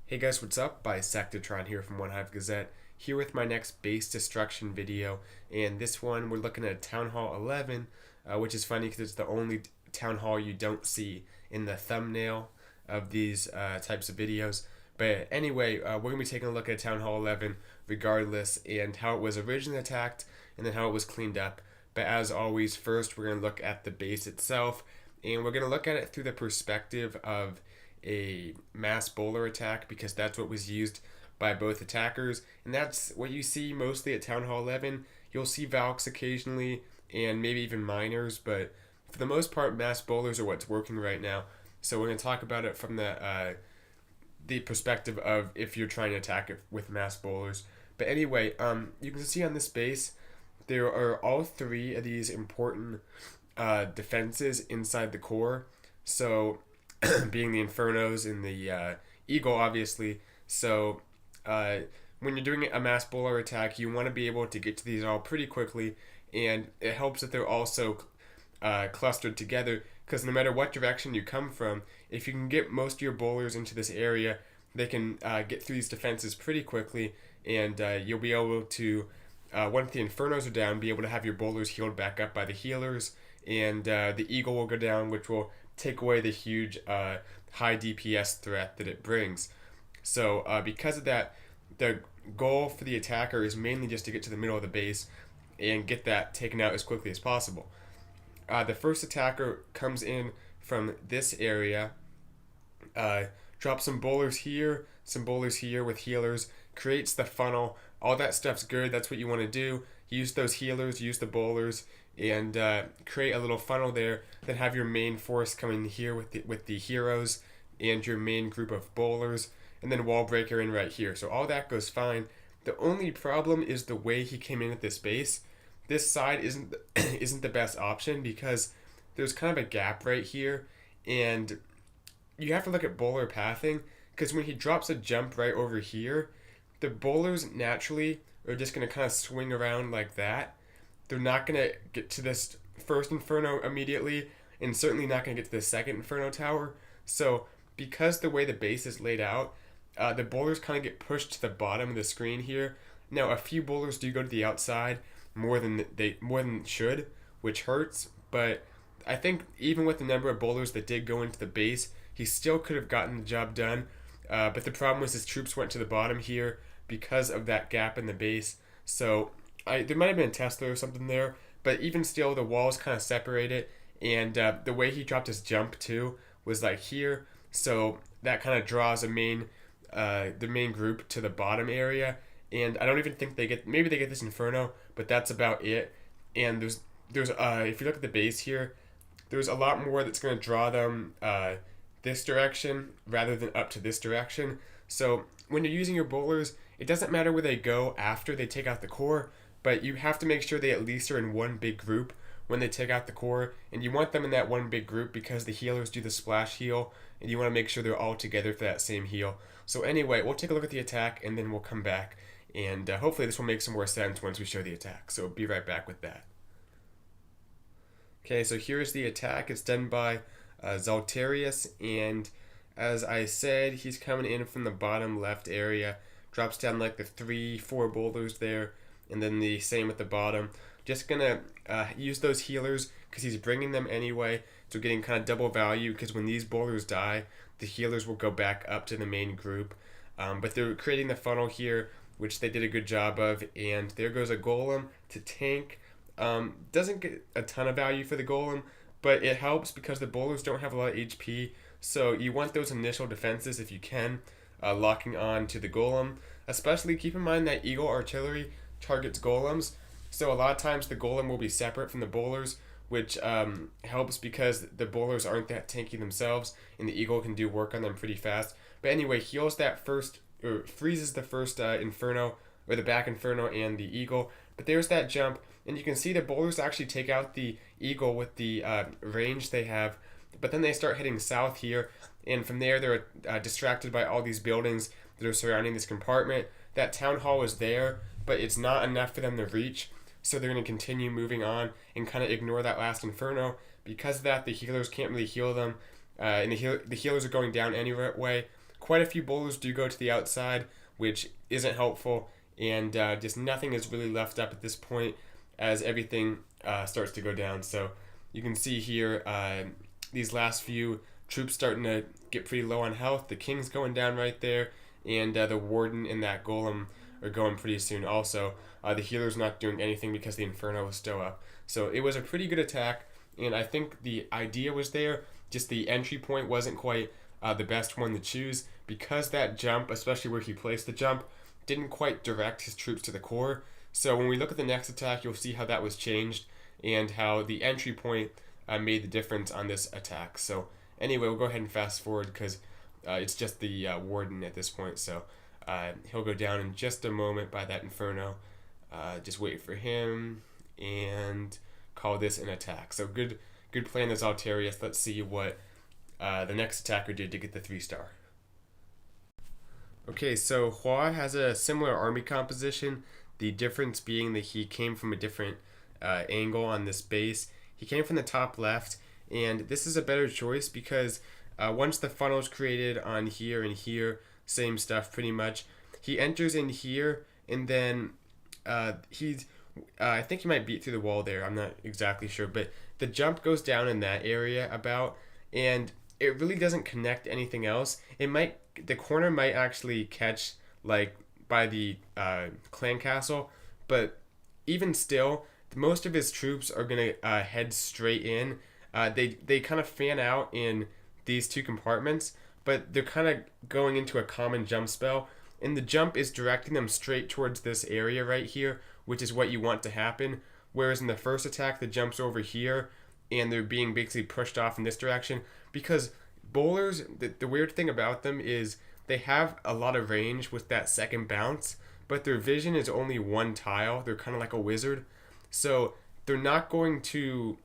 Hey guys, what's up? Bisectatron here from OneHive Gazette, here with my next base destruction video, and this one we're looking at Town Hall 11, which is funny because it's the only Town Hall you don't see in the thumbnail of these types of videos. But anyway, we're going to be taking a look at Town Hall 11 regardless, and how it was originally attacked, and then how it was cleaned up. But as always, first we're going to look at the base itself, and we're going to look at it through the perspective of a mass bowler attack because that's what was used by both attackers, and that's what you see mostly at Town Hall 11. You'll see Valks occasionally and maybe even miners, but for the most part mass bowlers are what's working right now. So we're going to talk about it from the perspective of if you're trying to attack it with mass bowlers. But anyway, you can see on this base there are all three of these important defenses inside the core. So being the Infernos and the Eagle, obviously. So when you're doing a mass bowler attack, you want to be able to get to these all pretty quickly, and it helps that they're also clustered together, because no matter what direction you come from, if you can get most of your bowlers into this area, they can get through these defenses pretty quickly, and you'll be able to, once the Infernos are down, be able to have your bowlers healed back up by the healers, and the Eagle will go down, which will take away the huge high DPS threat that it brings. So because of that, the goal for the attacker is mainly just to get to the middle of the base and get that taken out as quickly as possible. The first attacker comes in from this area, drops some bowlers here with healers, creates the funnel. All that stuff's good. That's what you want to do. Use those healers, use the bowlers, and create a little funnel there. Then have your main force coming here with the heroes and your main group of bowlers, and then wall breaker in right here. So all that goes fine. The only problem is the way he came in at this base. This side isn't the best option because there's kind of a gap right here, and you have to look at bowler pathing, because when he drops a jump right over here, the bowlers naturally are just going to kind of swing around like that. They're not going to get to this first Inferno immediately, and certainly not going to get to the second Inferno tower. So because the way the base is laid out, the bowlers kind of get pushed to the bottom of the screen here. Now a few bowlers do go to the outside more than should, which hurts, but I think even with the number of bowlers that did go into the base, he still could have gotten the job done. But the problem was his troops went to the bottom here because of that gap in the base. So there might have been a Tesla or something there, but even still, the walls kind of separate it, and the way he dropped his jump too was like here, so that kind of draws the main group to the bottom area, and I don't even think maybe they get this Inferno, but that's about it. And there's if you look at the base here, there's a lot more that's going to draw them this direction rather than up to this direction. So when you're using your bowlers, it doesn't matter where they go after they take out the core, but you have to make sure they at least are in one big group when they take out the core, and you want them in that one big group because the healers do the splash heal, and you want to make sure they're all together for that same heal. So anyway, we'll take a look at the attack, and then we'll come back, and hopefully this will make some more sense once we show the attack. So be right back with that. Okay, so here's the attack. It's done by Zalterius, and as I said, he's coming in from the bottom left area, drops down like the 3-4 boulders there, and then the same at the bottom. Just gonna use those healers because he's bringing them anyway, so getting kind of double value, because when these boulders die, the healers will go back up to the main group. But they're creating the funnel here, which they did a good job of, and there goes a golem to tank. Doesn't get a ton of value for the golem, but it helps because the bowlers don't have a lot of HP, so you want those initial defenses if you can, locking on to the golem. Especially keep in mind that Eagle artillery targets golems, so a lot of times the golem will be separate from the bowlers, which helps because the bowlers aren't that tanky themselves, and the Eagle can do work on them pretty fast. But anyway, heals that first, or freezes the first Inferno, or the back Inferno and the Eagle. But there's that jump, and you can see the bowlers actually take out the Eagle with the range they have, but then they start heading south here, and from there they're distracted by all these buildings that are surrounding this compartment. That town hall is there, but it's not enough for them to reach, so they're going to continue moving on and kind of ignore that last Inferno. Because of that, the healers can't really heal them, and the healers are going down anyway quite a few bowlers do go to the outside, which isn't helpful, and just nothing is really left up at this point as everything starts to go down. So you can see here these last few troops starting to get pretty low on health. The king's going down right there, and the warden and that golem are going pretty soon also. The healer's not doing anything because the inferno was still up. So it was a pretty good attack, and I think the idea was there, just the entry point wasn't quite the best one to choose, because that jump, especially where he placed the jump, didn't quite direct his troops to the core. So when we look at the next attack, you'll see how that was changed and how the entry point made the difference on this attack. So anyway, we'll go ahead and fast forward because it's just the warden at this point. So he'll go down in just a moment by that inferno. Just wait for him and call this an attack. So good plan as Altarius. Let's see what the next attacker did to get the 3-star. Okay, so Hua has a similar army composition. The difference being that he came from a different angle on this base. He came from the top left, and this is a better choice because once the funnel is created on here and here, same stuff pretty much. He enters in here, and then I think he might beat through the wall there. I'm not exactly sure, but the jump goes down in that area about, and it really doesn't connect anything else. The corner might actually catch like by the clan castle, but even still, most of his troops are gonna head straight in. They kind of fan out in these two compartments, but they're kind of going into a common jump spell, and the jump is directing them straight towards this area right here, which is what you want to happen. Whereas in the first attack, the jump's over here, and they're being basically pushed off in this direction. Because bowlers, the weird thing about them is they have a lot of range with that second bounce, but their vision is only one tile. They're kind of like a wizard. So they're not going to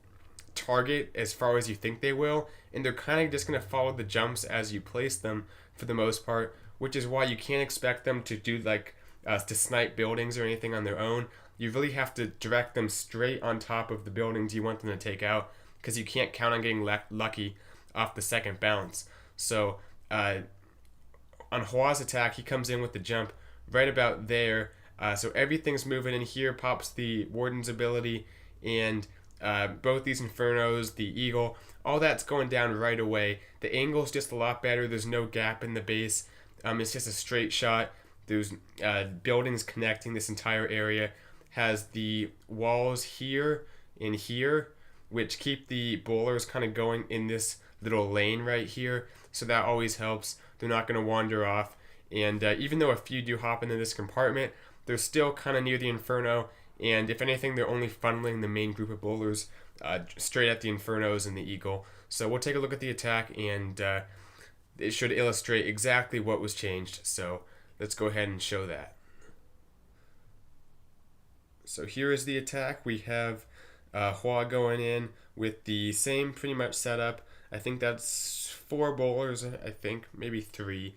target as far as you think they will, and they're kind of just going to follow the jumps as you place them for the most part, which is why you can't expect them to do like to snipe buildings or anything on their own. You really have to direct them straight on top of the buildings you want them to take out, because you can't count on getting lucky off the second bounce. So on Hua's attack, he comes in with the jump right about there. So everything's moving in here, pops the warden's ability, and both these infernos, the eagle, all that's going down right away. The angle's just a lot better. There's no gap in the base. It's just a straight shot. There's buildings connecting this entire area. Has the walls here and here, which keep the bowlers kind of going in this little lane right here. So that always helps. They're not going to wander off. And even though a few do hop into this compartment, they're still kind of near the inferno. And if anything, they're only funneling the main group of bowlers straight at the infernos and the eagle. So we'll take a look at the attack, and it should illustrate exactly what was changed. So let's go ahead and show that. So here is the attack. We have Hua going in with the same pretty much setup. I think that's 4 bowlers, I think, maybe 3.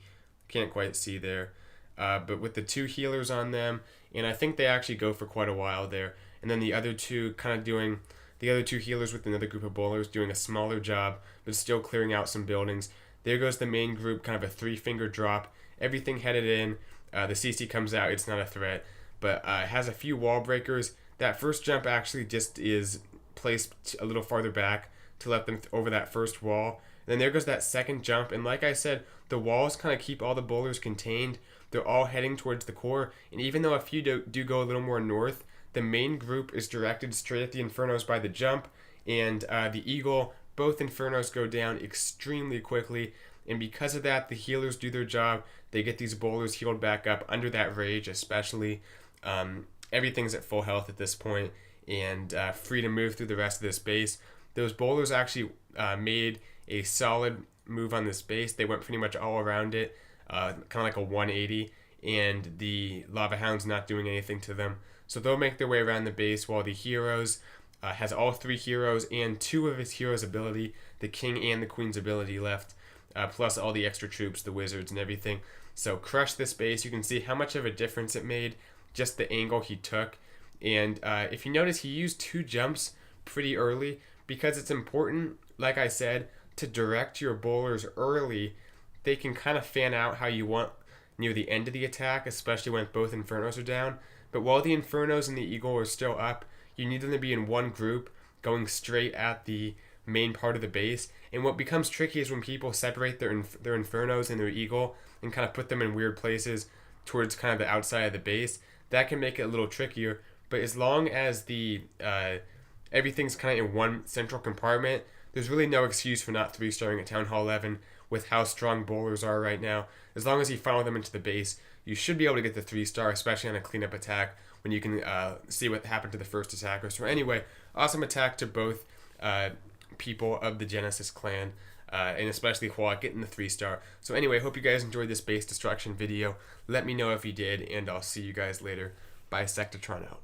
Can't quite see there. But with the 2 healers on them, and I think they actually go for quite a while there. And then the other 2 kind of doing, the other 2 healers with another group of bowlers doing a smaller job, but still clearing out some buildings. There goes the main group, kind of a 3-finger drop. Everything headed in. The CC comes out, it's not a threat. But it has a few wall breakers. That first jump actually just is placed a little farther back to let them over that first wall. And then there goes that second jump. And like I said, the walls kind of keep all the bowlers contained. They're all heading towards the core. And even though a few do go a little more north, the main group is directed straight at the infernos by the jump. And the eagle, both infernos go down extremely quickly. And because of that, the healers do their job. They get these bowlers healed back up under that rage especially. Everything's at full health at this point and free to move through the rest of this base. Those bowlers actually made a solid move on this base. They went pretty much all around it, kind of like a 180, and the Lava Hound's not doing anything to them. So they'll make their way around the base while the heroes has all 3 heroes and 2 of his heroes' ability, the king and the queen's ability left, plus all the extra troops, the wizards and everything. So crush this base. You can see how much of a difference it made, just the angle he took. And if you notice, he used 2 jumps pretty early because it's important, like I said, to direct your bowlers early. they can kind of fan out how you want near the end of the attack, especially when both Infernos are down. But while the Infernos and the Eagle are still up, you need them to be in one group, going straight at the main part of the base. And what becomes tricky is when people separate their Infernos and their Eagle and kind of put them in weird places towards kind of the outside of the base. That can make it a little trickier. But as long as the everything's kind of in one central compartment, there's really no excuse for not 3-starring at Town Hall 11 with how strong bowlers are right now. As long as you funnel them into the base, you should be able to get the 3-star, especially on a cleanup attack when you can see what happened to the first attacker. So anyway, awesome attack to both people of the Genesis clan, and especially Hua getting the 3-star. So anyway, hope you guys enjoyed this base destruction video. Let me know if you did, and I'll see you guys later. Bye, Sectatron out.